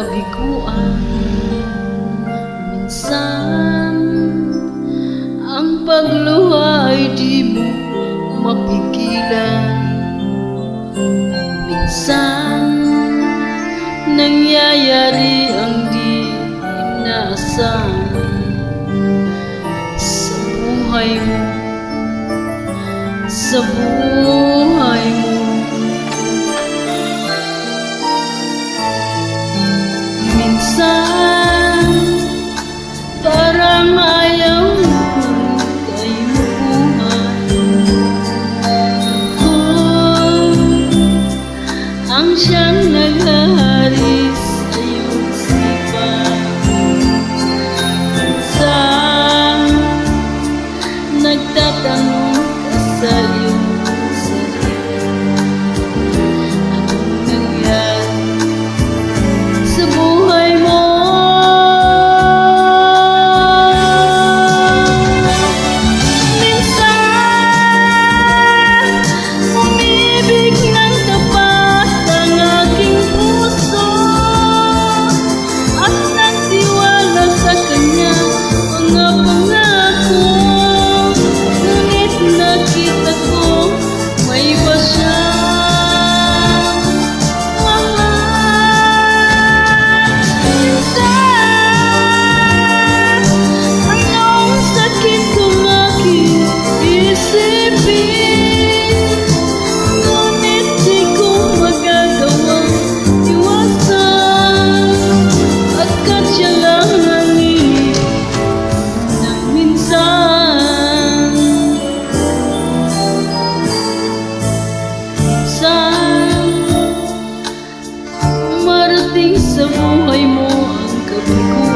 kabiguan. Minsan ang pagluha ay di mo mapigilan. Minsan nangyayari ang di inaasahan sa buhay mo, sa buhay mo. Minsan parang ayaw ko kayo buhay. Kung ang siyang naghahari sa iyong sipan, minsan nagtatanong ka sa iyong sarili, anong nangyari sa buhay mo? Minsan umibig ng tapat ang aking puso at nagtiwala sa kanya mga pangako. Ngunit nakita ko may iba siyang mahal. Minsan anong sakit kung aking isipin, ngunit di ko magagawang iwasan, agad siya lang ang inig ng minsan. Minsan marating sa buhay mo ang kabiguan.